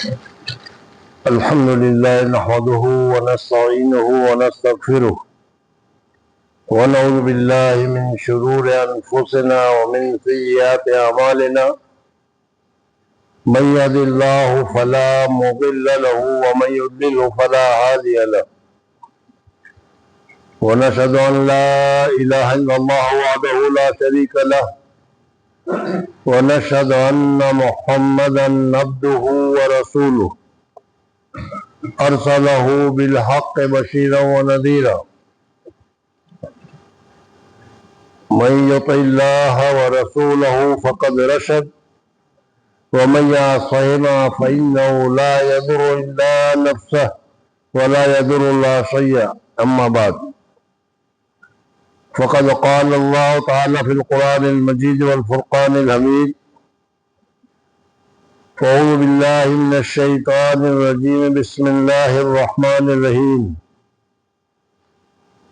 الحمد لله نحمده ونستعينه ونستغفره ونعوذ بالله من شرور أنفسنا ومن سيئات أعمالنا من يهد الله فلا مضل له ومن يضلل فلا هادي له ونشهد أن لا إله إلا الله وحده لا شريك له ونشهد أن محمدا عبده ورسوله أرسله بالحق بشيرا ونذيرا من يطع الله ورسوله فقد رشد ومن يعصهما فإنه لا يضر إلا نفسه ولا يضر الله شيئا أما بعد فقد قال الله تعالى في القرآن المجيد والفرقان الحميد أعوذ بالله من الشيطان الرجيم بسم الله الرحمن الرحيم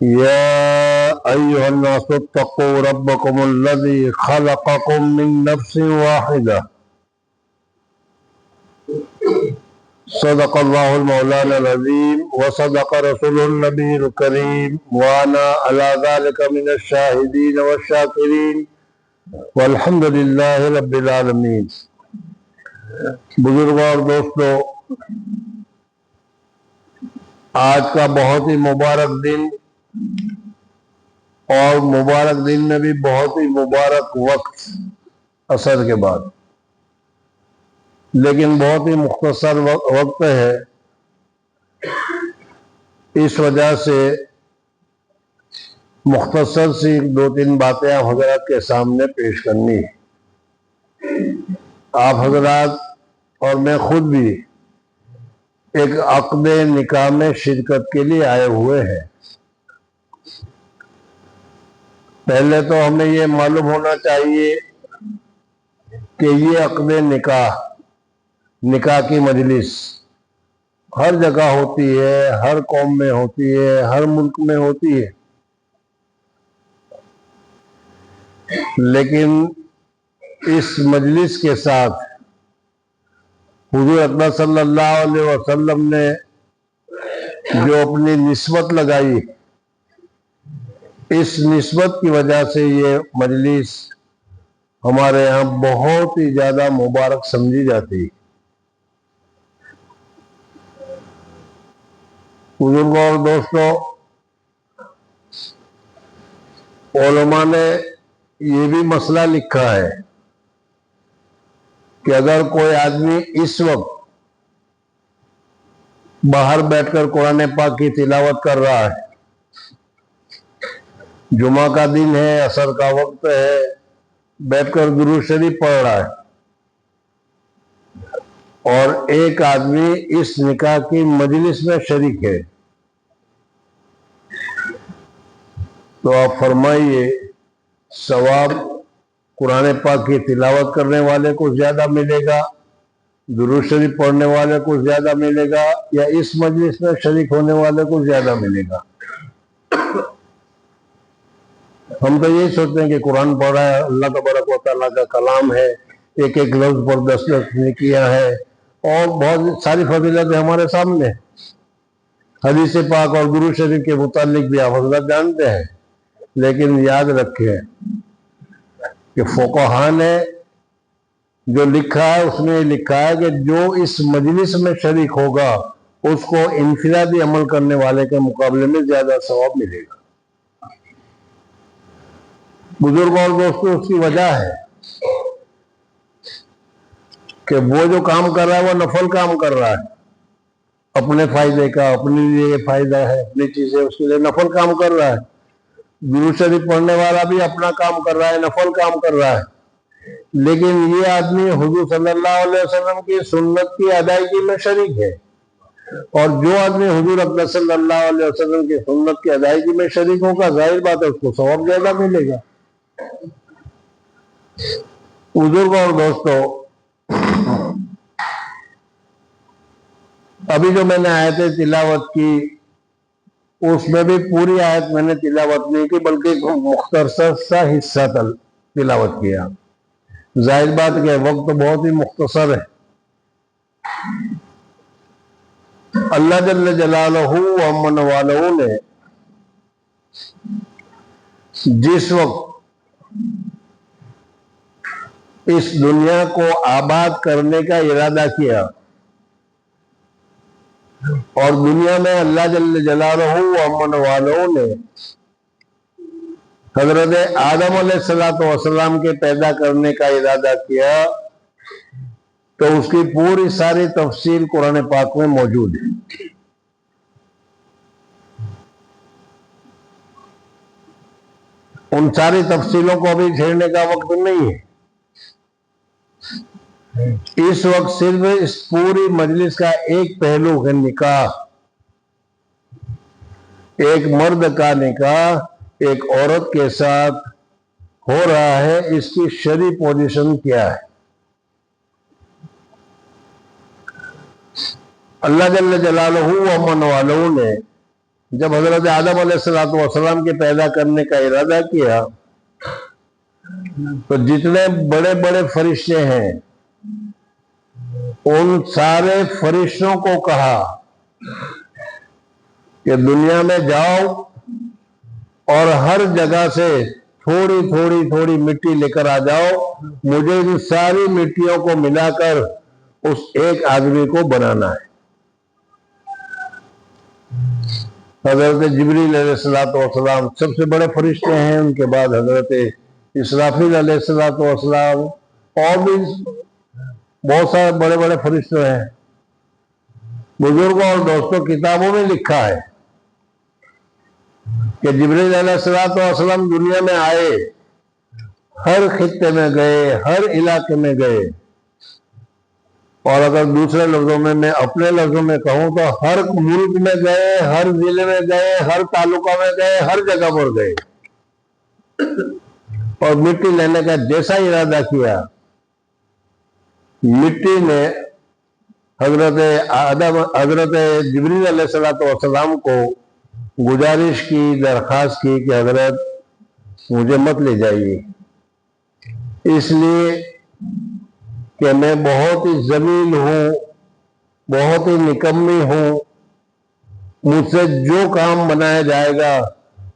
يا أيها الناس اتقوا ربكم الذي خلقكم من نفس واحدة صدق الله المولانا العظيم وصدق رسوله النبي الكريم وأنا على ذلك من الشاهدين والشاكرين والحمد لله رب العالمين. بزرگوں اور دوستوں، آج کا بہت ہی مبارک دن اور مبارک دن میں بھی بہت ہی مبارک وقت عصر کے بعد، لیکن بہت ہی مختصر وقت ہے. اس وجہ سے مختصر سی دو تین باتیں آپ حضرات کے سامنے پیش کرنی ہے. آپ حضرات اور میں خود بھی ایک عقد نکاح میں شرکت کے لیے آئے ہوئے ہیں. پہلے تو ہمیں یہ معلوم ہونا چاہیے کہ یہ عقد نکاح کی مجلس ہر جگہ ہوتی ہے، ہر قوم میں ہوتی ہے، ہر ملک میں ہوتی ہے، لیکن اس مجلس کے ساتھ حضور اکرم صلی اللہ علیہ وسلم نے جو اپنی نسبت لگائی، اس نسبت کی وجہ سے یہ مجلس ہمارے یہاں بہت ہی زیادہ مبارک سمجھی جاتی. بزرگوں اور دوستوں، علماء نے یہ بھی مسئلہ لکھا ہے کہ اگر کوئی آدمی اس وقت باہر بیٹھ کر قرآن پاک کی تلاوت کر رہا ہے، جمعہ کا دن ہے، عصر کا وقت ہے، بیٹھ کر درود شریف پڑھ رہا ہے، اور ایک آدمی اس نکاح کی مجلس میں شریک ہے، تو آپ فرمائیے ثواب قرآن پاک کی تلاوت کرنے والے کو زیادہ ملے گا، درود شریف پڑھنے والے کو زیادہ ملے گا، یا اس مجلس میں شریک ہونے والے کو زیادہ ملے گا؟ ہم تو یہی سوچتے ہیں کہ قرآن پڑھ رہا ہے، اللہ تبارک و تعالیٰ کا کلام ہے، ایک ایک لفظ پر 10 نیکیاں ہے، اور بہت ساری فضیلتیں ہمارے سامنے. حدیث پاک اور درود شریف کے متعلق بھی آپ حضرات جانتے ہیں، لیکن یاد رکھیں کہ فقہاء نے جو لکھا ہے اس میں لکھا ہے کہ جو اس مجلس میں شریک ہوگا اس کو انفرادی عمل کرنے والے کے مقابلے میں زیادہ ثواب ملے گا. بزرگوں اور دوستوں، اس کی وجہ ہے کہ وہ جو کام کر رہا ہے وہ نفل کام کر رہا ہے، اپنے فائدے کا، اپنے لیے یہ فائدہ ہے، اپنی چیزیں اس کے لیے نفل کام کر رہا ہے. درود شریف پڑھنے والا بھی اپنا کام کر رہا ہے، نفل کام کر رہا ہے، لیکن یہ آدمی حضور صلی اللہ علیہ وسلم کی سنت کی ادائیگی میں شریک ہے، اور جو آدمی حضور اکرم صلی اللہ علیہ وسلم کی سنت کی ادائیگی میں شریک ہوگا، ظاہر بات ہے اس کو ثواب زیادہ ملے گا. بزرگوں اور دوستوں، ابھی جو میں نے آیتیں تلاوت کی اس میں بھی پوری آیت میں نے تلاوت نہیں کی، بلکہ مختصر سا حصہ تلاوت کیا. ظاہر بات کہ وقت بہت ہی مختصر ہے، اللہ جل جلالہ و امن والوں نے جس وقت اس دنیا کو آباد کرنے کا ارادہ کیا اور دنیا میں اللہ جل جلالہ و امن والوں نے حضرت آدم علیہ السلام کے پیدا کرنے کا ارادہ کیا تو اس کی پوری ساری تفصیل قرآن پاک میں موجود ہے۔ ان ساری تفصیلوں کو ابھی چھیڑنے کا وقت نہیں ہے، اس وقت صرف اس پوری مجلس کا ایک پہلو ہے نکاح، ایک مرد کا نکاح ایک عورت کے ساتھ ہو رہا ہے، اس کی شرعی پوزیشن کیا ہے۔ اللہ جل جلالہ و امن والوں نے جب حضرت آدم علیہ السلام کے پیدا کرنے کا ارادہ کیا تو جتنے بڑے بڑے فرشتے ہیں ان سارے فرشتوں کو کہا کہ دنیا میں جاؤ اور ہر جگہ سے تھوڑی مٹی لے کر آ جاؤ، مجھے ان ساری مٹیوں کو ملا کر اس ایک آدمی کو بنانا ہے۔ حضرت جبریل علیہ السلام سب سے بڑے فرشتے ہیں، ان کے بعد حضرت اسرافیل علیہ السلام اور بھی بہت سارے بڑے بڑے فرشتے ہیں۔ بزرگوں اور دوستوں کتابوں میں لکھا ہے کہ جبریل علیہ السلام دنیا میں آئے، ہر خطے میں گئے، ہر علاقے میں گئے، اور اگر دوسرے لفظوں میں میں اپنے لفظوں میں کہوں تو ہر ملک میں گئے، ہر ضلع میں گئے، ہر تعلقہ میں گئے، ہر جگہ پر گئے، اور مٹی لینے کا جیسا ارادہ کیا، مٹی نے حضرت جبریل علیہ السلام کو گزارش کی، درخواست کی کہ حضرت مجھے مت لے جائیے، اس لیے کہ میں بہت ہی ذلیل ہوں، بہت ہی نکمی ہوں، مجھ سے جو کام بنایا جائے گا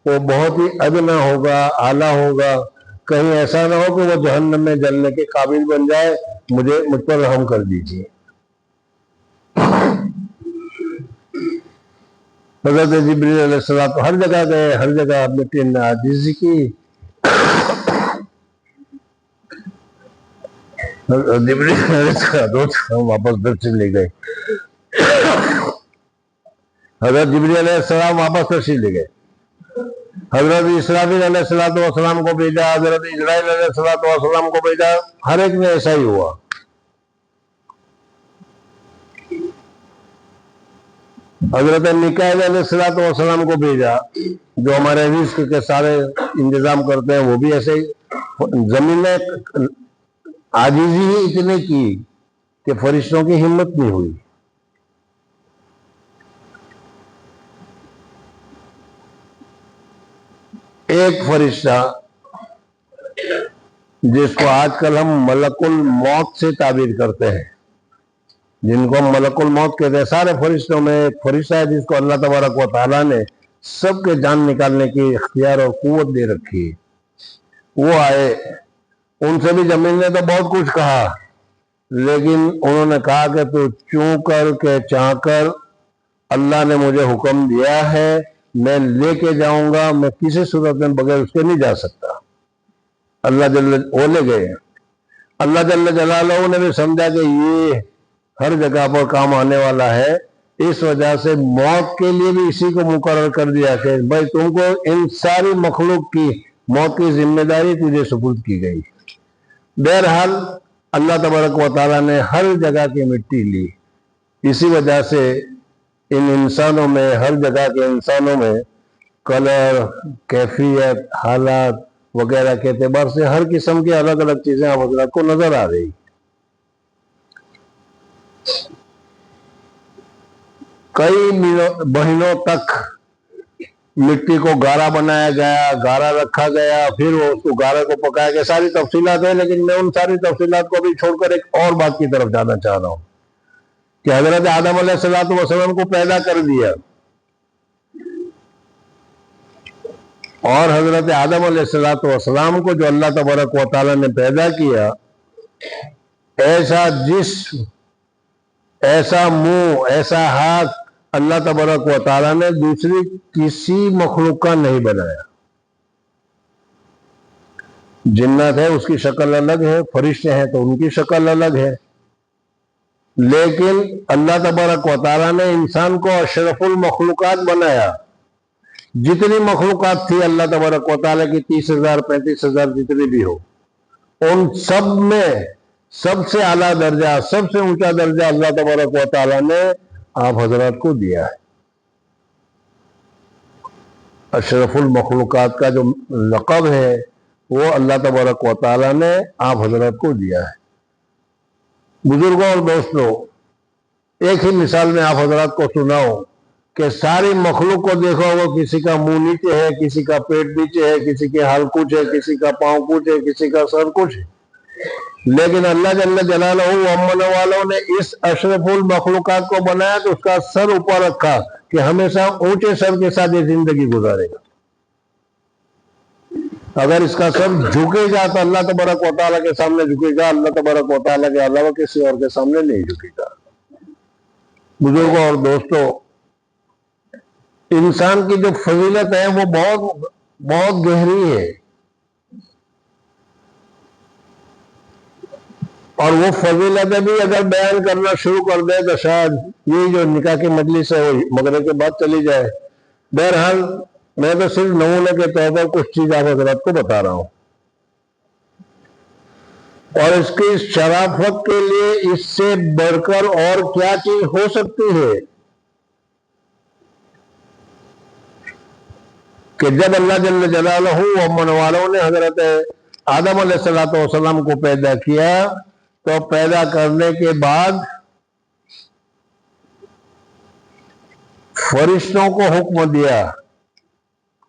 وہ بہت ہی ادنا ہوگا، اعلیٰ ہوگا، کہیں ایسا نہ ہو کہ وہ جہنم میں جلنے کے قابل بن جائے، مجھ پر رحم کر دیجیے۔ حضرت جبریل علیہ السلام ہر جگہ گئے، ہر جگہ مٹی نے عاجزی کی، جبریل علیہ السلام واپس تشریف لے گئے، حضرت جبریل علیہ السلام واپس تشریف لے گئے، حضرت اسرافیل علیہ السلام کو بھیجا، حضرت اسرائیل علیہ السلام کو بھیجا، ہر ایک میں ایسا ہی ہوا۔ حضرت میکائیل علیہ السلام کو بھیجا جو ہمارے رزق کے سارے انتظام کرتے ہیں، وہ بھی ایسے ہی زمین میں عاجزی ہی اتنے کی کہ فرشتوں کی ہمت نہیں ہوئی۔ ایک فرشتہ جس کو آج کل ہم ملک الموت سے تعبیر کرتے ہیں، جن کو ہم ملک الموت کہتے ہیں، سارے فرشتوں میں ایک فرشتہ ہے جس کو اللہ تبارک و تعالیٰ نے سب کے جان نکالنے کی اختیار اور قوت دے رکھی ہے۔ وہ آئے، ان سے بھی زمین نے تو بہت کچھ کہا، لیکن انہوں نے کہا کہ تو چوں کر کے چاہ کر اللہ نے مجھے حکم دیا ہے، میں لے کے جاؤں گا، میں کسی صورت میں بغیر اس کے نہیں جا سکتا۔ وہ لے گئے۔ اللہ جل جلالہ نے بھی سمجھا کہ یہ ہر جگہ پر کام آنے والا ہے، اس وجہ سے موت کے لیے بھی اسی کو مقرر کر دیا کہ بھائی تم کو ان ساری مخلوق کی موت کی ذمہ داری تجھے سپرد کی گئی۔ بہرحال اللہ تبارک و تعالیٰ نے ہر جگہ کی مٹی لی، اسی وجہ سے ان انسانوں میں، ہر جگہ کے انسانوں میں کلر، کیفیت، حالات وغیرہ کے اعتبار سے ہر قسم کی الگ الگ چیزیں آپ حضرات کو نظر آ رہی۔ کئی مہینوں تک مٹی کو گارا بنایا گیا، گارا رکھا گیا، پھر اس کو گارے کو پکایا گیا، ساری تفصیلات ہیں، لیکن میں ان ساری تفصیلات کو بھی چھوڑ کر ایک اور بات کی طرف جانا چاہ رہا ہوں کہ حضرت آدم علیہ السلام کو پیدا کر دیا، اور حضرت آدم علیہ السلام کو جو اللہ تبارک و تعالیٰ نے پیدا کیا، ایسا جسم، ایسا منہ، ایسا ہاتھ اللہ تبارک و تعالیٰ نے دوسری کسی مخلوق کا نہیں بنایا۔ جنات ہے اس کی شکل الگ ہے، فرشتے ہیں تو ان کی شکل الگ ہے، لیکن اللہ تبارک و تعالیٰ نے انسان کو اشرف المخلوقات بنایا۔ جتنی مخلوقات تھی اللہ تبارک و تعالیٰ کی، 30,000 35,000 جتنی بھی ہو، ان سب میں سب سے اعلیٰ درجہ، سب سے اونچا درجہ اللہ تبارک و تعالیٰ نے آپ حضرات کو دیا ہے۔ اشرف المخلوقات کا جو لقب ہے وہ اللہ تبارک و تعالیٰ نے آپ حضرات کو دیا ہے۔ بزرگوں اور دوستوں، ایک ہی مثال میں آپ حضرات کو سناؤں کہ ساری مخلوق کو دیکھو، وہ کسی کا منہ نیچے ہے، کسی کا پیٹ نیچے ہے، کسی کے ہال کچھ ہے، کسی کا پاؤں کچھ ہے، کسی کا سر کچھ ہے، لیکن اللہ جل جلالہ ومن والوں نے اس اشرف المخلوقات کو بنایا تو اس کا سر اوپر رکھا کہ ہمیشہ اونچے سر کے ساتھ یہ زندگی گزارے گا۔ اگر اس کا سر جھکے گا تو اللہ تبارک و تعالیٰ کے سامنے جھکے گا، اللہ تبارک و تعالیٰ کے علاوہ کسی اور کے سامنے نہیں جھکے گا۔ بزرگوں اور دوستوں، انسان کی جو فضیلت ہے وہ بہت بہت گہری ہے، اور وہ فضیلتیں بھی اگر بیان کرنا شروع کر دے تو شاید یہ جو نکاح کی مجلس ہے وہ مغرب کے بعد چلی جائے۔ بہرحال میں تو صرف نمونے کے طور پر کچھ چیز آپ حضرات کو بتا رہا ہوں، اور اس کی شرافت کے لیے اس سے بڑھ کر اور کیا چیز ہو سکتی ہے کہ جب اللہ جل جلالہ ومن والوں نے حضرت آدم علیہ السلام کو پیدا کیا تو پیدا کرنے کے بعد فرشتوں کو حکم دیا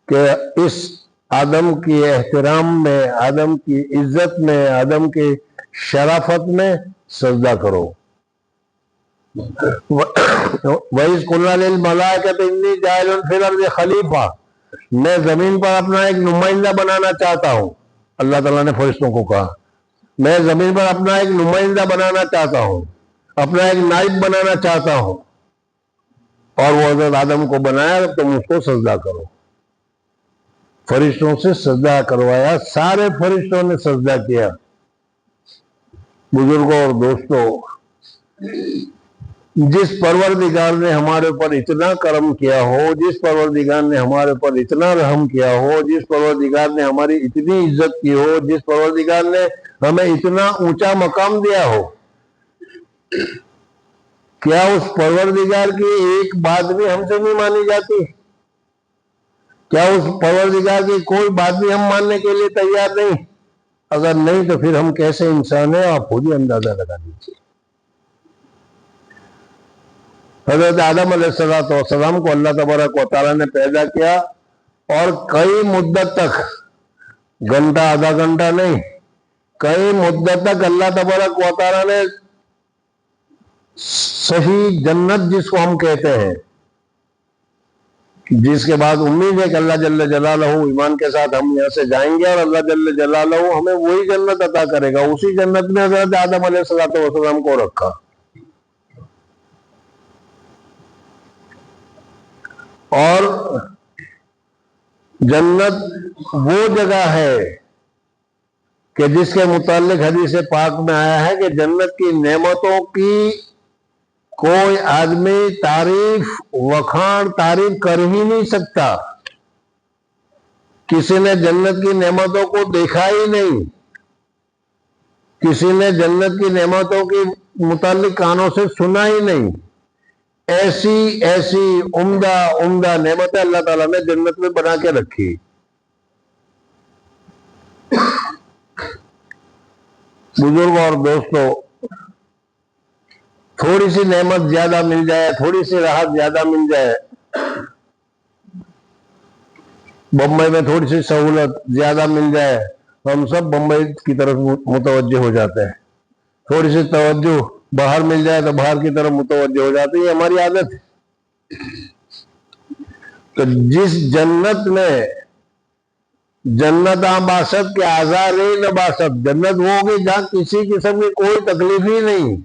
کہ اس آدم کی احترام میں، آدم کی عزت میں، آدم کی شرافت میں سجدہ کرو۔ وَإِذْ قُلْنَا لِلْمَلَائِكَةِ إِنِّي جَاعِلٌ فِي الْأَرْضِ خَلِيفَةً، میں زمین پر اپنا ایک نمائندہ بنانا چاہتا ہوں۔ اللہ تعالیٰ نے فرشتوں کو کہا میں زمین پر اپنا ایک نمائندہ بنانا چاہتا ہوں، اپنا ایک نائب بنانا چاہتا ہوں، اور وہ حضرت آدم کو بنایا، تم اس کو سجدہ کرو۔ فرشتوں سے سجدہ کروایا، سارے فرشتوں نے سجدہ کیا۔ بزرگوں اور دوستوں، جس پروردگار نے ہمارے اوپر اتنا کرم کیا ہو، جس پروردگار نے ہمارے اوپر اتنا رحم کیا ہو، جس پروردگار نے ہماری اتنی عزت کی ہو، جس پروردگار نے ہمیں اتنا اونچا مقام دیا ہو، کیا اس پروردگار کی ایک بات بھی ہم سے نہیں مانی جاتی؟ کیا اس پروردگار کی کوئی بات بھی ہم ماننے کے لیے تیار نہیں؟ اگر نہیں تو پھر ہم کیسے انسان ہیں آپ خود ہی اندازہ لگا لیجیے۔ حضرت آدم علیہ السلام کو اللہ تبارک و تعالیٰ نے پیدا کیا، اور کئی مدت تک، گھنٹہ آدھا گھنٹہ نہیں، کئی مدت تک اللہ تبارک و تعالیٰ نے صحیح جنت جس کو ہم کہتے ہیں، جس کے بعد امید ہے کہ اللہ جل جلالہ ایمان کے ساتھ ہم یہاں سے جائیں گے اور اللہ جل جلالہ ہمیں وہی جنت عطا کرے گا، اسی جنت میں حضرت آدم علیہ السلام کو رکھا۔ اور جنت وہ جگہ ہے کہ جس کے متعلق حدیث پاک میں آیا ہے کہ جنت کی نعمتوں کی کوئی آدمی تعریف تعریف کر ہی نہیں سکتا۔ کسی نے جنت کی نعمتوں کو دیکھا ہی نہیں، کسی نے جنت کی نعمتوں کے متعلق کانوں سے سنا ہی نہیں۔ ایسی ایسی عمدہ عمدہ نعمتیں اللہ تعالیٰ نے جنت میں بنا کے رکھی۔ بزرگوں اور دوستوں، تھوڑی سی نعمت زیادہ مل جائے، تھوڑی سی راحت زیادہ مل جائے، بمبئی میں تھوڑی سی سہولت زیادہ مل جائے، ہم سب بمبئی کی طرف متوجہ ہو جاتے ہیں۔ تھوڑی سی توجہ باہر مل جائے تو باہر کی طرف متوجہ ہو جاتے ہیں، ہماری عادت ہے۔ تو جس جنت میں جنت باسط کے آزار نباسط، جنت وہ ہوگی جہاں کسی قسم کی کوئی تکلیف ہی نہیں،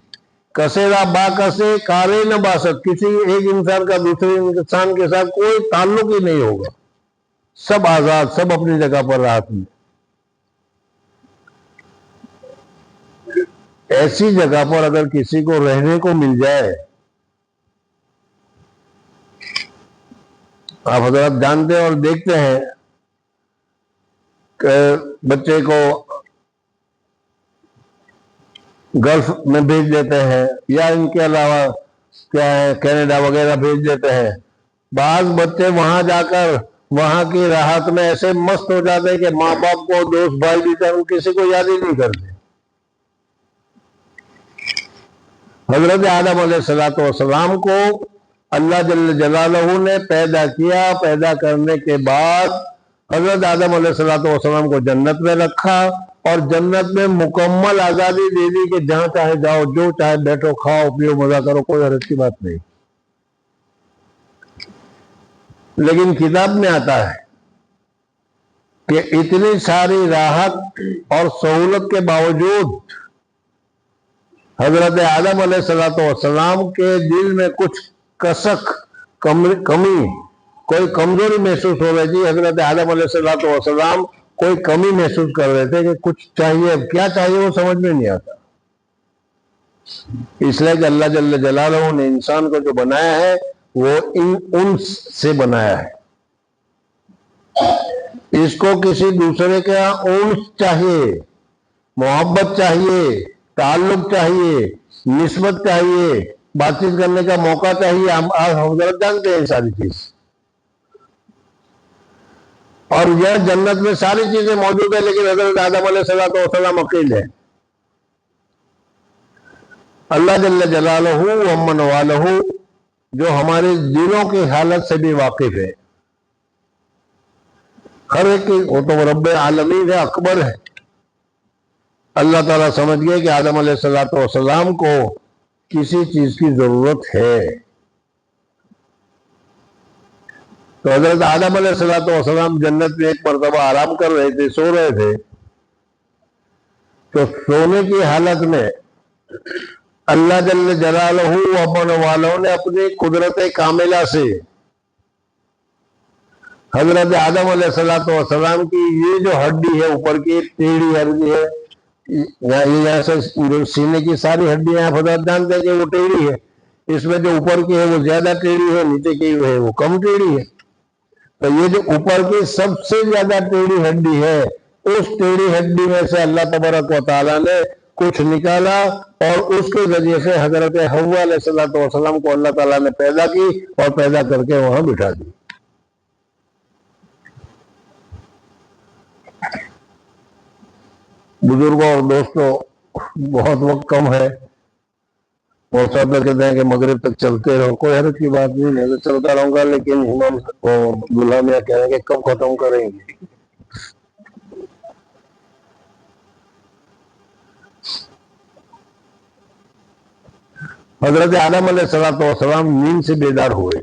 کسیرا با کسے کارے نباسط، کسی ایک انسان کا دوسرے انسان کے ساتھ کوئی تعلق ہی نہیں ہوگا، سب آزاد، سب اپنی جگہ پر راحت میں۔ ایسی جگہ پر اگر کسی کو رہنے کو مل جائے، آپ حضرات جانتے ہیں اور دیکھتے ہیں کہ بچے کو گلف میں بھیج دیتے ہیں یا ان کے علاوہ کیا ہے کینیڈا وغیرہ بھیج دیتے ہیں، بعض بچے وہاں جا کر وہاں کی راحت میں ایسے مست ہو جاتے ہیں کہ ماں باپ کو، دوست بھائی بھی کسی کو یاد ہی نہیں کرتے۔ حضرت آدم علیہ السلام کو اللہ جل جلالہ نے پیدا کیا، پیدا کرنے کے بعد حضرت آدم علیہ السلام کو جنت میں رکھا اور جنت میں مکمل آزادی دے دی کہ جہاں چاہے جاؤ، جو چاہے بیٹھو، کھاؤ پیو، مزہ کرو، کوئی حرج کی بات نہیں۔ لیکن کتاب میں آتا ہے کہ اتنی ساری راحت اور سہولت کے باوجود حضرت آدم علیہ السلام کے دل میں کچھ کسک، کمی، کوئی کمزوری محسوس ہو رہی تھی۔ حضرت آدم علیہ السلام کوئی کمی محسوس کر رہے تھے کہ کچھ چاہیے، اب کیا چاہیے وہ سمجھ میں نہیں آتا، اس لیے کہ اللہ جل جلالہ نے انسان کو جو بنایا ہے وہ انس سے بنایا ہے۔ اس کو کسی دوسرے کا انس چاہیے، محبت چاہیے، تعلق چاہیے، نسبت چاہیے، بات چیت کرنے کا موقع چاہیے۔ ہم حضرت جانتے ہیں ساری چیز، اور یہ جنت میں ساری چیزیں موجود ہیں، لیکن حضرت آدم علیہ السلام اکیلے ہیں۔ اللہ جل جلالہ ومن والہ جو ہمارے دلوں کی حالت سے بھی واقف ہے، ہر ایک کی، وہ تو رب عالمین ہے، اکبر ہے۔ اللہ تعالیٰ سمجھ گئے کہ آدم علیہ السلام کو کسی چیز کی ضرورت ہے، تو حضرت آدم علیہ السلام جنت میں ایک مرتبہ آرام کر رہے تھے، سو رہے تھے، تو سونے کی حالت میں اللہ جل جلالہ ومن والوں نے اپنی قدرت کاملہ سے حضرت آدم علیہ السلام کی یہ جو ہڈی ہے اوپر کی ٹیڑھی ہڈی ہے، یہاں سے سینے کی ساری ہڈیاں آپ حضرت جانتے ہیں کہ وہ ٹیڑھی ہے، اس میں جو اوپر کی ہے وہ زیادہ ٹیڑھی ہے، نیچے کی ہے وہ کم ٹیڑھی ہے۔ تو یہ جو اوپر کی سب سے زیادہ ٹیڑھی ہڈی ہے، اس ٹیڑھی ہڈی میں سے اللہ تبارک و تعالیٰ نے کچھ نکالا اور اس کے ذریعے سے حضرت حوا علیہ السلام کو اللہ تعالیٰ نے پیدا کی اور پیدا کر کے وہاں بٹھا دی۔ بزرگوں اور دوستوں، بہت وقت کم ہے، اور سب لوگ کہتے ہیں کہ مغرب تک چلتے رہو، کوئی حرج کی بات نہیں ہے، چلتا رہوں گا، لیکن امام دلہا میاں کہہ رہے ہیں کہ کب ختم کریں گے۔ حضرت آدم علیہ السلام نیند سے بیدار ہوئے،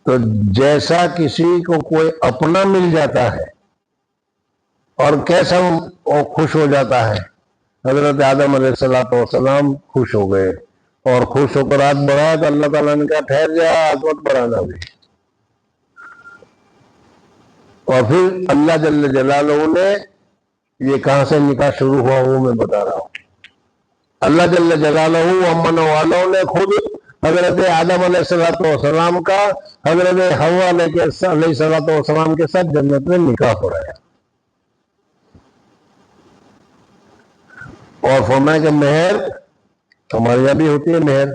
تو جیسا کسی کو کوئی اپنا مل جاتا ہے اور کیسا وہ خوش ہو جاتا ہے، حضرت آدم علیہ السلام خوش ہو گئے، اور خوش ہو کر ہاتھ بڑھایا تو اللہ تعالیٰ نے کہا ٹھہر جا، ہاتھ مت بڑھانا بھی۔ اور پھر اللہ جل جلالہ نے یہ کہاں سے نکاح شروع ہوا وہ میں بتا رہا ہوں۔ اللہ جل جلالہ ومن والوں نے خود حضرت آدم علیہ السلام کا حضرت حوا علیہ السلام کے ساتھ جنت میں نکاح پڑھایا، اور فرمایا کہ مہر ہمارے یہاں بھی ہوتی ہے مہر۔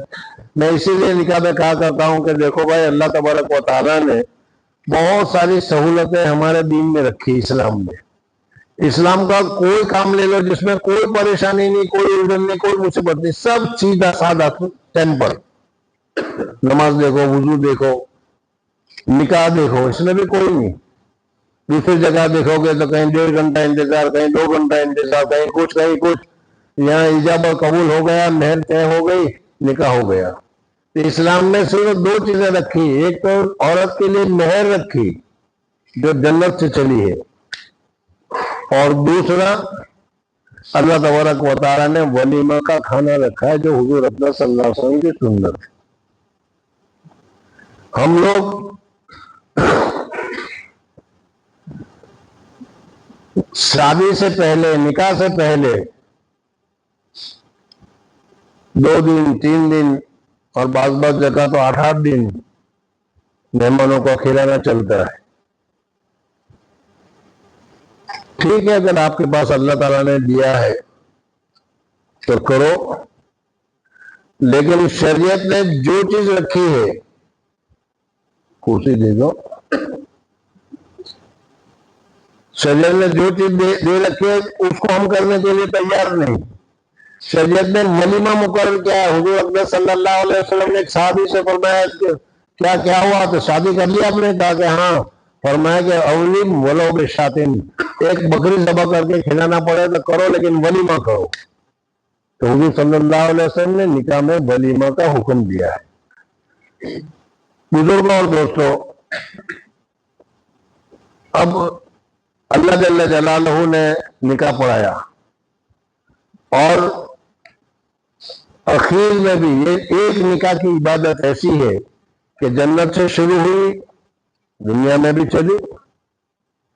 میں اسی لیے نکاح میں کہا کرتا ہوں کہ دیکھو بھائی، اللہ تبارک و تعالیٰ نے بہت ساری سہولتیں ہمارے دین میں رکھی، اسلام میں۔ اسلام کا کوئی کام لے لو جس میں کوئی پریشانی نہیں، کوئی الجھن نہیں، کوئی مصیبت نہیں، سب سیدھا سادہ سمپل۔ نماز دیکھو، وضو دیکھو، نکاح دیکھو، اس میں بھی کوئی نہیں۔ دوسری جگہ دیکھو گے تو کہیں 1.5 گھنٹہ انتظار، کہیں 2 گھنٹہ انتظار، کہیں کچھ کہیں کچھ۔ یہاں ایجاب اور قبول ہو گیا، مہر طے ہو گئی، نکاح ہو گیا۔ تو اسلام میں صرف دو چیزیں رکھی، ایک تو عورت کے لیے مہر رکھی جو جنت سے چلی ہے، اور دوسرا اللہ تبارک و تعالیٰ نے ولیمہ کا کھانا رکھا ہے جو حضور اقدس صلی اللہ علیہ وسلم کی سنت ہے۔ ہم لوگ شادی سے پہلے، نکاح سے پہلے 2 دن 3 دن اور بعض جگہ تو 8 دن مہمانوں کو کھلانا چلتا ہے۔ ٹھیک ہے، اگر آپ کے پاس اللہ تعالیٰ نے دیا ہے تو کرو، لیکن شریعت نے جو چیز رکھی ہے، کرسی دے دو، شریعت نے جو چیز دے رکھی ہے اس کو ہم کرنے کے لیے تیار نہیں۔ شریعت نے ولیمہ مقرر کیا ہے۔ حضور اقدس صلی اللہ علیہ وسلم نے ایک صحابی سے فرمایا کیا ہوا، تو شادی کر لی آپ نے؟ کہا کہ ہاں۔ فرمایا کہ اولیم ولو بشاتن، ایک بکری ذبح کر کے کھلانا پڑے تو کرو، لیکن ولیمہ کرو۔ تو حضور صلی اللہ علیہ وسلم نے نکاح میں ولیمہ کا حکم دیا ہے۔ بزرگوں اور دوستوں، اب اللہ جل جلالہ نے نکاح پڑھایا، اور اخیر میں بھی یہ ایک نکاح کی عبادت ایسی ہے کہ جنت سے شروع ہوئی، دنیا میں بھی چلی۔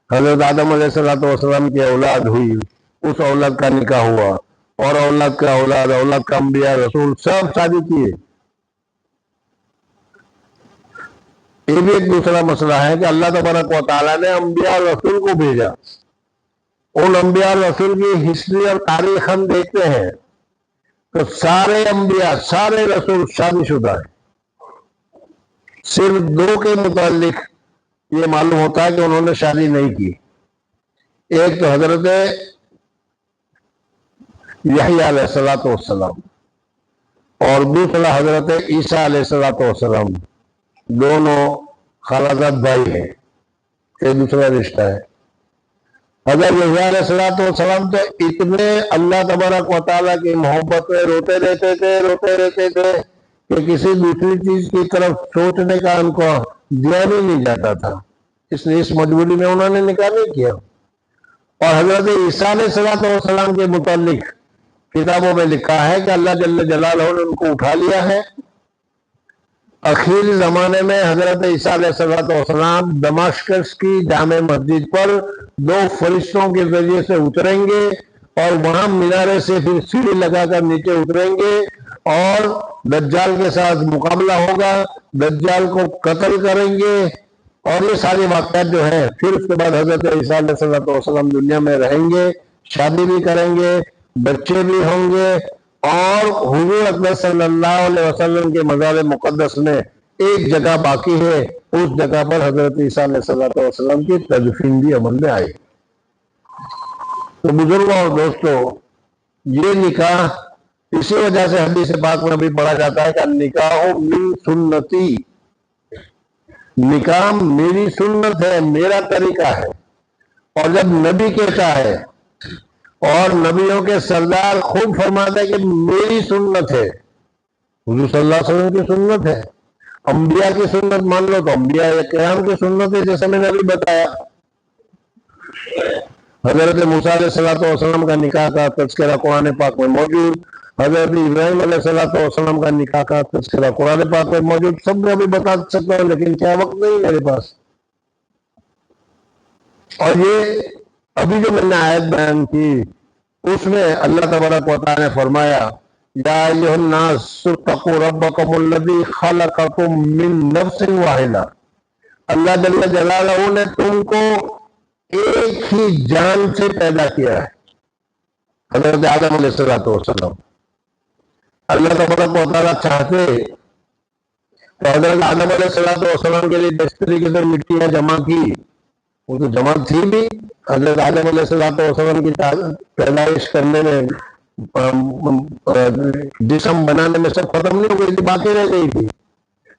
حضرت آدم علیہ السلام کی اولاد ہوئی، اس اولاد کا نکاح ہوا، اور اولاد کا اولاد، اولاد کا انبیاء رسول سب شادی کیے۔ یہ بھی ایک دوسرا مسئلہ ہے کہ اللہ تبارک و تعالیٰ نے انبیاء رسول کو بھیجا، ان انبیاء رسول کی ہسٹری اور تاریخ ہم دیکھتے ہیں تو سارے انبیاء، سارے رسول شادی شدہ ہیں۔ صرف 2 کے متعلق یہ معلوم ہوتا ہے کہ انہوں نے شادی نہیں کی۔ ایک تو حضرت یحییٰ علیہ السلام، اور دوسرا حضرت عیسیٰ علیہ السلام، دونوں خالزاد بھائی ہیں، یہ دوسرا رشتہ ہے۔ حضرت یحییٰ علیہ السلام تو اتنے اللہ تبارک و تعالیٰ کی محبت میں روتے رہتے تھے کہ کسی دوسری چیز کی طرف سوچنے کا ان کو دھیان ہی نہیں جاتا تھا، اس لیے اس مجبوری میں انہوں نے نکاح نہیں کیا۔ اور حضرت عیسیٰ علیہ السلام کے متعلق کتابوں میں لکھا ہے کہ اللہ جل جلالہ نے ان کو اٹھا لیا ہے۔ آخری زمانے میں حضرت عیسیٰ علیہ السلام دمشق کی جامع مسجد پر 2 فرشتوں کے ذریعے سے اتریں گے، اور وہاں مینارے سے پھر سیڑھی لگا کر نیچے اتریں گے، اور دجال کے ساتھ مقابلہ ہوگا، دجال کو قتل کریں گے، اور یہ سارے واقعات جو ہیں۔ پھر اس کے بعد حضرت عیسیٰ علیہ السلام دنیا میں رہیں گے، شادی بھی کریں گے، بچے بھی ہوں گے، اور حضور اقدس صلی اللہ علیہ وسلم کے مزار مقدس میں ایک جگہ باقی ہے، اس جگہ پر حضرت عیسیٰ علیہ السلام کی تدفین بھی عمل میں آئی۔ تو بزرگوں اور دوستوں، یہ نکاح اسی وجہ سے حدیث پاک میں بھی پڑھا جاتا ہے کہ نکاح من سنتی، نکاح میری سنت ہے، میرا طریقہ ہے۔ اور جب نبی کہتا ہے، اور نبیوں کے سردار خود فرماتے ہیں کہ میری سنت ہے، حضور صلی اللہ علیہ وسلم کی سنت ہے۔ انبیاء کی سنت مان لو تو انبیاء کرام کی سنت ہے، جیسے میں نے ابھی بتایا۔ حضرت موسیٰ علیہ السلام کا نکاح کا تذکرہ قرآن پاک میں موجود، حضرت ابراہیم علیہ السلام کا نکاح کا تذکرہ قرآن پاک میں موجود۔ سب میں ابھی بتا سکتا ہوں، لیکن کیا وقت نہیں میرے پاس۔ اور یہ ابھی جو میں نے آیت بیان کی، اس میں اللہ تبارک و تعالیٰ نے فرمایا یا ایھا الناس اتقوا ربکم الذی خلقکم من نفس واحدہ، اللہ جل جلالہ نے تم کو ایک ہی جان سے پیدا کیا ہے، حضرت آدم علیہ السلام۔ اللہ تبارک و تعالیٰ چاہتے تو حضرت آدم علیہ السلام کے لیے جس طریقے سے مٹیاں جمع کی، وہ تو جمع تھی بھی، حضرت آدم علیہ السلام کی پیدائش کرنے میں، جسم بنانے میں سب ختم نہیں ہو گئی تھی، باقی رہ گئی تھی،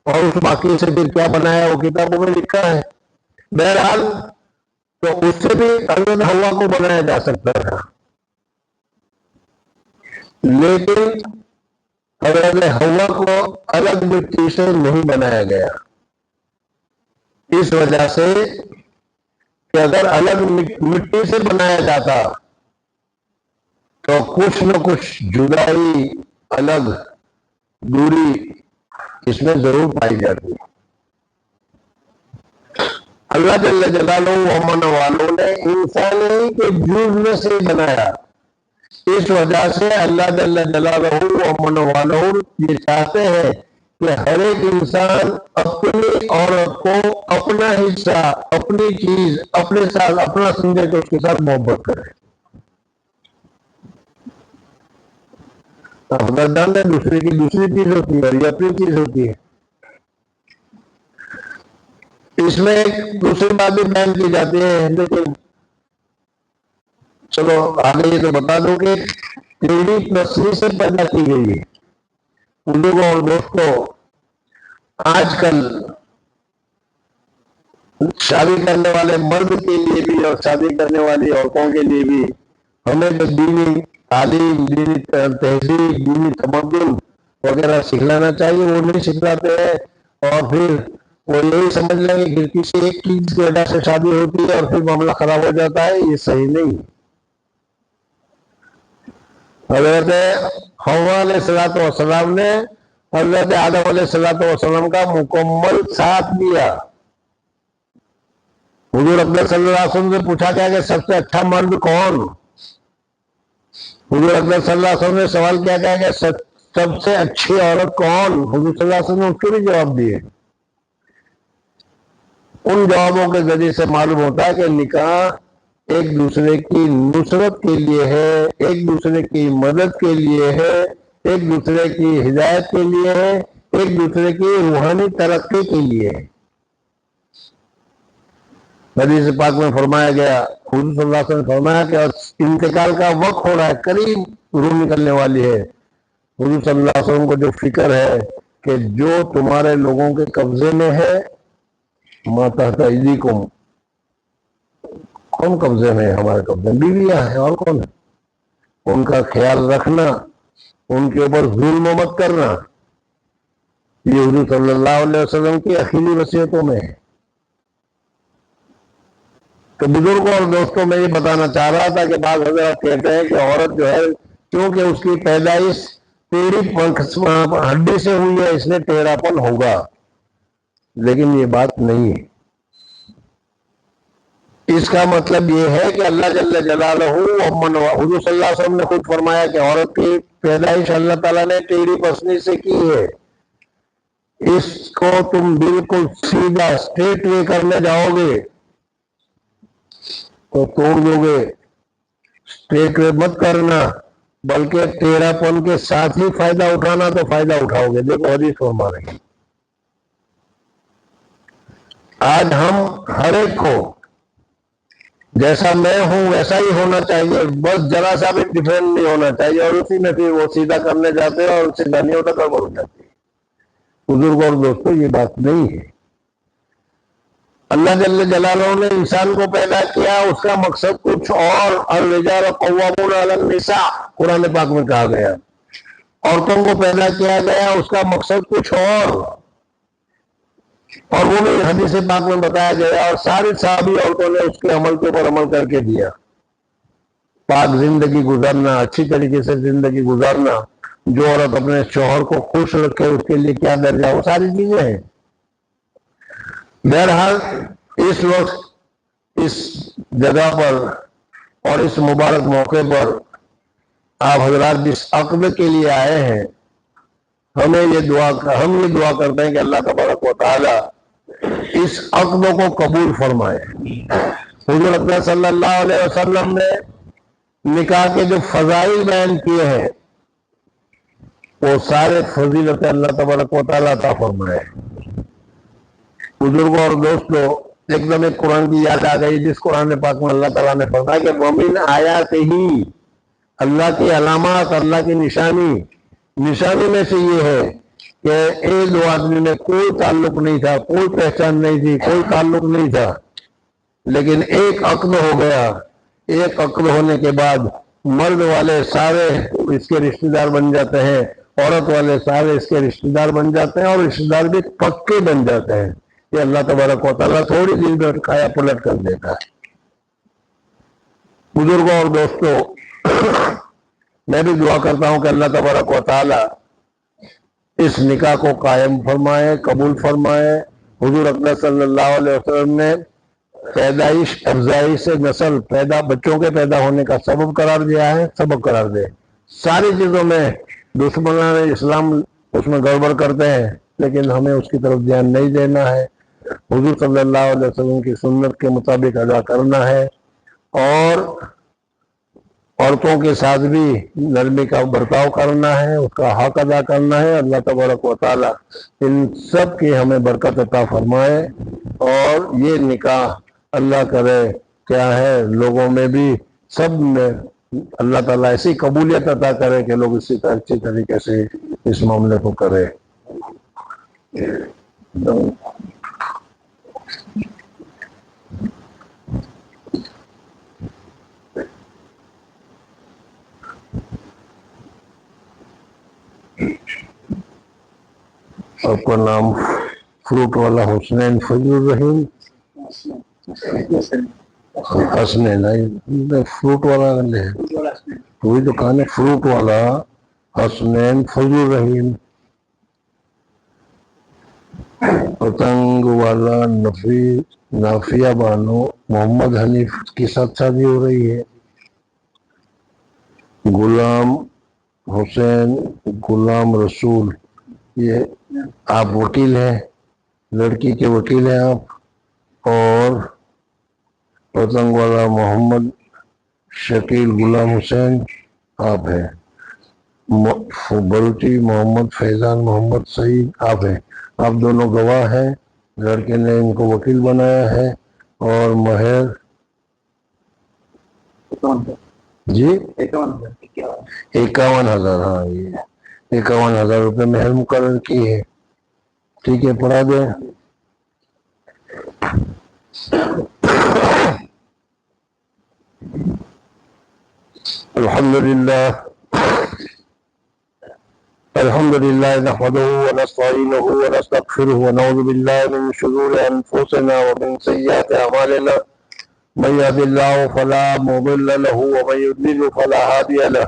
اور اس باقی سے پھر کیا بنایا وہ کتابوں میں لکھا ہے۔ بہرحال تو اس سے بھی حضرت حوا کو بنایا جا سکتا تھا، لیکن حضرت حوا کو الگ مٹی سے نہیں بنایا گیا، اس وجہ سے کہ اگر الگ مٹی سے بنایا جاتا تو کچھ نہ کچھ جدائی، الگ دوری اس میں ضرور پائی جاتی۔ اللہ جل جلالہ ومن والوں نے انسانی کے جز میں سے بنایا، اس وجہ سے اللہ جل جلالہ ومن والوں یہ چاہتے ہیں کہ ہر ایک انسان اپنی عورت کو اپنا حصہ، اپنی چیز اپنے ساتھ اپنا سمجھے تو اس کے ساتھ محبت کرے۔ حضرت ہے دوسرے کی دوسری چیز ہوتی ہے اور یہ اپنی چیز ہوتی ہے۔ اس میں ایک دوسری بات بھی بیان کی جاتی ہے، لیکن چلو آگے یہ تو بتا دوں کہ ٹیڑھی نسلی سے پیدا کی گئی ہے۔ بزرگوں اور دوستوں، آج کل شادی کرنے والے مرد کے لیے بھی اور شادی کرنے والی عورتوں کے لیے بھی ہمیں جو دینی تعلیم، دینی تہذیب، دینی تمدن وغیرہ سکھلانا چاہیے وہ نہیں سکھلاتے ہیں، اور پھر وہ یہی سمجھ لیں گے کہ کسی ایک چیز کی وجہ سے شادی ہوتی ہے اور پھر معاملہ خراب ہو جاتا ہے۔ یہ صحیح نہیں۔ حضرت حوا علیہ السلام نے حضرت آدم علیہ السلام کا مکمل ساتھ دیا۔ حضور اکبر صلی اللہ علیہ وسلم سے پوچھا گیا کہ سب سے اچھا مرد کون؟ حضور اکبر صلی اللہ علیہ وسلم نے سوال کیا گیا کہ سب سے اچھی عورت کون؟ حضور صلی اللہ علیہ وسلم نے اس کو بھی جواب دیے۔ ان جوابوں کے ذریعے سے معلوم ہوتا ہے کہ نکاح ایک دوسرے کی نصرت کے لیے ہے، ایک دوسرے کی مدد کے لیے ہے، ایک دوسرے کی ہدایت کے لیے ہے، ایک دوسرے کی روحانی ترقی کے لیے ہے۔ حدیث پاک میں فرمایا گیا، حضور صلی اللہ علیہ وسلم نے فرمایا کہ انتقال کا وقت ہو رہا ہے، قریب روح نکلنے والی ہے۔ حضور صلی اللہ علیہ وسلم کو جو فکر ہے کہ جو تمہارے لوگوں کے قبضے میں ہے، ما تحت ایدیکم، کون قبضے میں ہے؟ ہمارے قبضے میں بیویاں ہیں، اور کون ہے؟ ان کا خیال رکھنا، ان کے اوپر ظلم مت کرنا، یہ حضور صلی اللہ علیہ وسلم کی اخیری وصیتوں میں ہے۔ تو بزرگوں اور دوستوں میں یہ بتانا چاہ رہا تھا کہ بعض حضرات کہتے ہیں کہ عورت جو ہے کیونکہ اس کی پیدائش ٹیڑھی ہڈی سے ہوئی ہے اس لیے ٹیڑھا پن ہوگا، لیکن یہ بات نہیں ہے۔ اس کا مطلب یہ ہے کہ اللہ جل جلالہ حضور صلی اللہ علیہ وسلم نے خود فرمایا کہ عورت کی پیدائش اللہ تعالیٰ نے ٹیڑھی پسلی سے کی ہے، اس کو تم بالکل سیدھا اسٹریٹ وے کرنے جاؤ گے تو توڑ دو گے۔ اسٹریٹ وے مت کرنا، بلکہ ٹیڑھا پن کے ساتھ ہی فائدہ اٹھانا تو فائدہ اٹھاؤ گے۔ دیکھو حدیث فرما رہے ہیں، آج ہم ہر ایک کو جیسا میں ہوں ویسا ہی ہونا چاہیے، بس ذرا سا بھی ڈفرینٹ نہیں ہونا چاہیے، اور اسی میں پھر وہ سیدھا کرنے جاتے ہیں اور سیدھا نہیں ہوتا گڑبڑ ہو جاتی ہے۔ بزرگ اور دوستوں یہ بات نہیں ہے۔ اللہ جل جلالہ نے انسان کو پیدا کیا، اس کا مقصد کچھ اور، الرجال قوامون علی النساء قرآن پاک میں کہا گیا۔ عورتوں کو پیدا کیا گیا، اس کا مقصد کچھ اور وہ بھی حدیث پاک میں بتایا گیا، اور ساری صحابی عورتوں نے اس کے عمل کے اوپر عمل کر کے دیا۔ پاک زندگی گزارنا، اچھی طریقے سے زندگی گزارنا، جو عورت اپنے شوہر کو خوش رکھے اس کے لیے کیا درجہ، وہ ساری چیزیں ہیں۔ بہرحال اس وقت اس جگہ پر اور اس مبارک موقع پر آپ حضرات جس عقد کے لیے آئے ہیں، ہم یہ دعا کرتے ہیں کہ اللہ تبارک و تعالی اس عقد کو قبول فرمائے۔ حضور اکرم صلی اللہ علیہ وسلم نے نکاح کے جو فضائل بیان کیے ہیں وہ سارے فضیلت اللہ تبارک و تعالی عطا فرمائے۔ بزرگوں اور دوستوں، ایک دم ایک قرآن کی یاد آ گئی، جس قرآن پاک میں اللہ تعالیٰ نے فرمایا کہ وَمِنْ آیَاتِهِ، اللہ کی علامات، اللہ کی نشانی میں سے یہ ہے کہ ایک دو آدمی میں کوئی تعلق نہیں تھا، کوئی پہچان نہیں تھی، کوئی تعلق نہیں تھا، لیکن ایک عقد ہو گیا۔ ایک عقد ہونے کے بعد مرد والے سارے اس کے رشتے دار بن جاتے ہیں، عورت والے سارے اس کے رشتے دار بن جاتے ہیں، اور رشتے دار بھی پکے بن جاتے ہیں۔ یہ اللہ تبارک و تعالیٰ تھوڑی دیر میں کھایا پلٹ کر دیتا ہے۔ بزرگوں اور دوستوں، میں بھی دعا کرتا ہوں کہ اللہ تبارک و تعالیٰ اس نکاح کو قائم فرمائے، قبول فرمائے۔ حضور اکرم صلی اللہ علیہ وسلم نے پیدائش افزائش نسل بچوں کے پیدا ہونے کا سبب قرار دیا ہے، سبب قرار دے۔ ساری چیزوں میں دشمنان اسلام اس میں گڑبڑ کرتے ہیں، لیکن ہمیں اس کی طرف دھیان نہیں دینا ہے، حضور صلی اللہ علیہ وسلم کی سنت کے مطابق ادا کرنا ہے، اور عورتوں کے ساتھ بھی نرمی کا برتاؤ کرنا ہے، اس کا حق ادا کرنا ہے۔ اللہ تبارک و تعالیٰ ان سب کی ہمیں برکت عطا فرمائے، اور یہ نکاح اللہ کرے کیا ہے لوگوں میں بھی سب میں اللہ تعالیٰ ایسی قبولیت عطا کرے کہ لوگ اسی اچھی طریقے سے اس معاملے کو کرے۔ آپ کا نام فروٹ والا حسنین فضل الرحیم؟ حسنین فروٹ والا وہی دکان ہے، فروٹ والا حسنین فضل الرحیم۔ پتنگ والا نافیہ بانو محمد حنیف کی ساتھ شادی ہو رہی ہے۔ غلام حسین غلام رسول، یہ آپ وکیل ہیں، لڑکی کے وکیل ہیں آپ۔ اور پتنگ والا محمد شکیل غلام حسین آپ ہیں۔ بلوچی محمد فیضان محمد سعید آپ ہیں۔ آپ دونوں گواہ ہیں، لڑکے نے ان کو وکیل بنایا ہے، اور مہر جی 51,000، ہاں یہ 51,000 روپے مہر مقرر کی ہے۔ ٹھیک ہے، پڑھا دیں۔ الحمد للہ نحمده ونستعینه ونستغفره ونعوذ باللہ من شرور انفسنا ومن سیئات اعمالنا، من يهد الله فلا مضل له ومن يضلل فلا هادي له،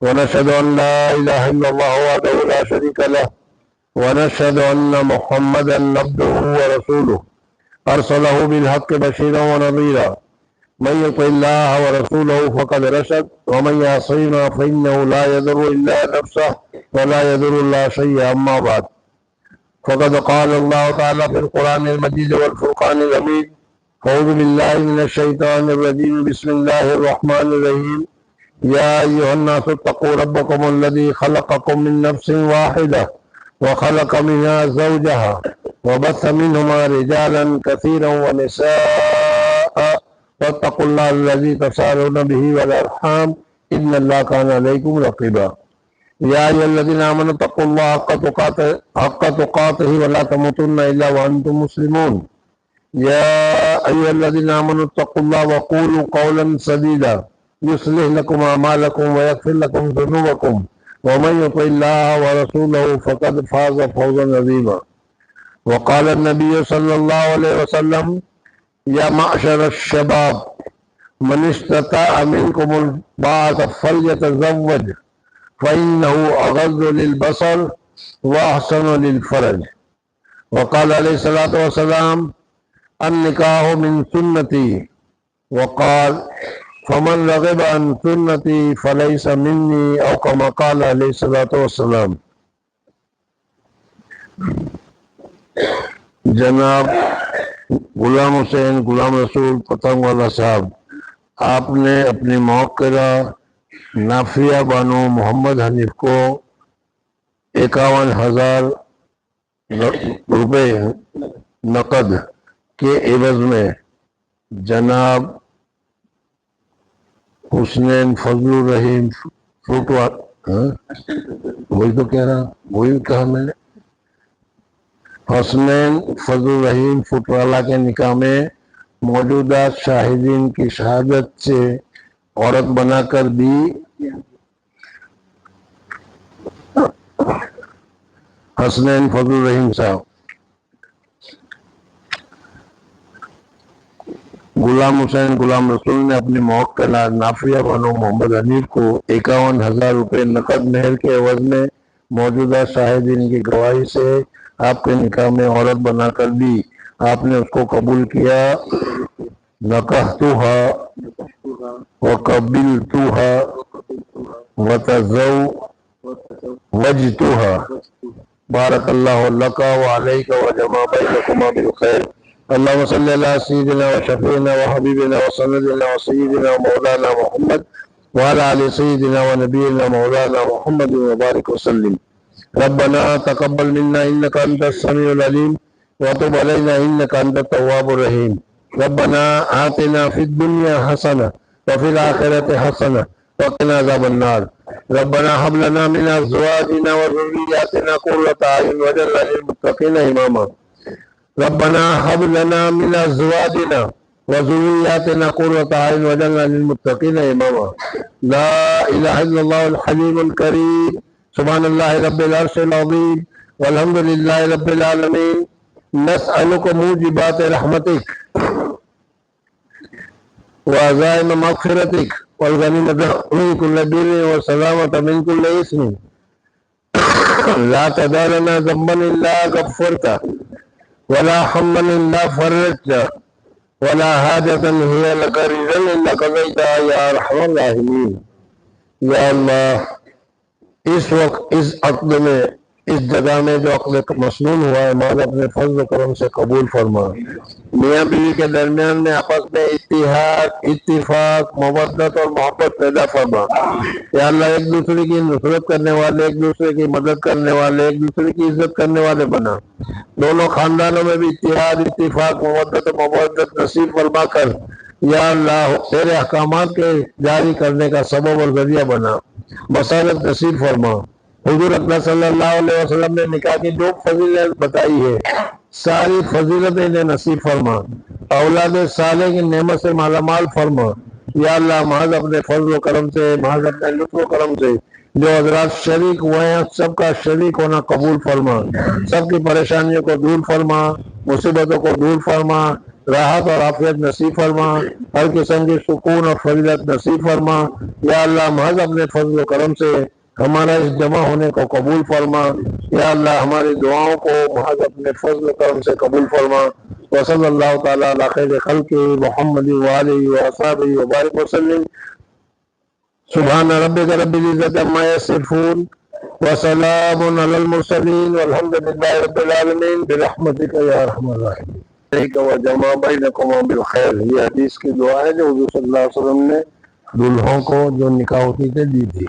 ونشهد ان لا اله الا الله وحده لا شريك له، ونشهد ان محمدا عبده ورسوله ارسله بالحق بشيرا ونذيرا، من يطع الله ورسوله فقد رشد، ومن يعصهما فإنه لا يضر إلا نفسه ولا يضر الله شيئا. أما بعد، فقد قال الله تعالى في القرآن المجيد والفرقان الحميد: أعوذ بالله من الشيطان الرجيم، بسم الله الرحمن الرحيم. يا أيها الناس اتقوا ربكم الذي خلقكم من نفس واحدة وخلق منها زوجها وبث منهما رجالا كثيرا ونساء، واتقوا الله الذي تساءلون به والأرحام إن الله كان عليكم رقيبا. يا أيها الذين آمنوا اتقوا الله حق تقاته ولا تموتن إلا وأنتم مسلمون. يا أيها الذين آمنوا اتقوا الله وقولوا قولا سديدا يصلح لكم أعمالكم ويغفر لكم ذنوبكم، ومن يطع الله ورسوله فقد فاز فوزا عظيما. وقال النبي صلى الله عليه وسلم: يا معشر الشباب من استطاع منكم الباءة فليتزوج فإنه أغض للبصر وأحسن للفرج. وقال عليه الصلاة والسلام: النكاح من سنتي. وقال: فمن رغب عن سنتي فليس مني، أو كما قال عليه الصلاة والسلام. جناب غلام حسین غلام رسول پتنگ والا صاحب، آپ نے اپنی موقرہ نافیہ بانو محمد حنیف کو 51,000 روپے نقد کے عوض میں جناب حسنین فضل الرحیم وہی تو کہہ رہا، وہی کہا میں نے، حسنین فضل الرحیم فٹوالہ کے نکاح میں موجودہ شاہدین کی شہادت سے عورت بنا کر دی حسنین فضل الرحیم صاحب. غلام حسین غلام رسول نے اپنی موکلہ نافیہ بانو محمد حنیف کو 51,000 روپے نقد مہر کے عوض میں موجودہ شاہدین کی گواہی سے آپ کے نکاح میں عورت بنا کر دی. آپ نے اس کو قبول کیا. نکحتھا وقبلتھا وتزوجتھا. بارک اللہ لک وعلیک وجمع بینکما بالخیر. اللہم صلی علی سیدنا و شفیعنا و حبیبنا و سندنا و سیدنا و مولانا محمد وعلی آل سیدنا و نبینا مولانا محمد وبارک وسلم. ربنا تقبل منا انک انت السمیع العلیم وتب علینا انک انت التواب الرحیم. ربنا آتنا فی الدنیا حسنہ وفی الآخرۃ حسنہ وقنا عذاب النار. ربنا هب لنا من ازواجنا وذرياتنا قرة اعین واجعلنا للمتقین اماما. ربنا هب لنا من ازواجنا وذرياتنا قرة اعین واجعلنا للمتقین اماما. لا الہ الا اللہ الحلیم الکریم. سبحان اللہ رب العرش العظیم والحمد للہ رب العالمین. نسألک موجبات رحمتک وعزائم مغفرتک والغنیمۃ من کل بر والسلامۃ من کل اثم. لا تدع لنا ذنبا الا غفرته ولا ہما الا فرجته ولا حاجة هي لك رضا الا قضيتها يا ارحم الراحمین. یا اللہ اس وقت اس عقد میں اس جگہ میں جو عقد مسنون ہوا ہے ماذا اپنے فضل و کرم سے قبول فرما. میاں بیوی کے درمیان میں آپس میں اتحاد اتفاق مودت اور محبت پیدا فرما. یا اللہ ایک دوسرے کی نصرت کرنے والے ایک دوسرے کی مدد کرنے والے ایک دوسرے کی عزت کرنے والے بنا. دونوں خاندانوں میں بھی اتحاد اتفاق مودت اور محبت نصیب فرما کر یا اللہ تیرے احکامات کے جاری کرنے کا سبب اور ذریعہ بنا. مسارت نصیب فرما. حضور اکرم صلی اللہ علیہ وسلم نے نکاح کی جو فضیلت بتائی ہے ساری فضیلت انہیں نصیب فرما. اولاد صالح کی نعمت سے مالا مال فرما. یا اللہ محض اپنے فضل و کرم سے محض اپنے لطف و کرم سے جو حضرات شریک ہوئے ہیں سب کا شریک ہونا قبول فرما. سب کی پریشانیوں کو دور فرما. مصیبتوں کو دور فرما. راحت اور عافیت نصیب فرما. ہر قسم کی سکون اور فضیلت نصیب فرما. یا اللہ محض اپنے فضل و کرم سے ہمارا اس جمع ہونے کو قبول فرما. یا اللہ ہماری دعاؤں کو محض اپنے فضل و کرم سے قبول فرما. وصلی اللہ تعالی علی خیر خلق محمد وآلہ وصحبہ وبارک وسلم. سبحان ربک رب العزت عما یصفون وسلام علی المرسلین والحمد للہ رب العالمین برحمتک یا ارحم الراحمین. وجمع بینکما بالخیر. یہ حدیث کی دعا ہے جو حضور صلی اللہ علیہ وسلم نے دلہوں کو جو نکاح ہوتی تھی دی تھی.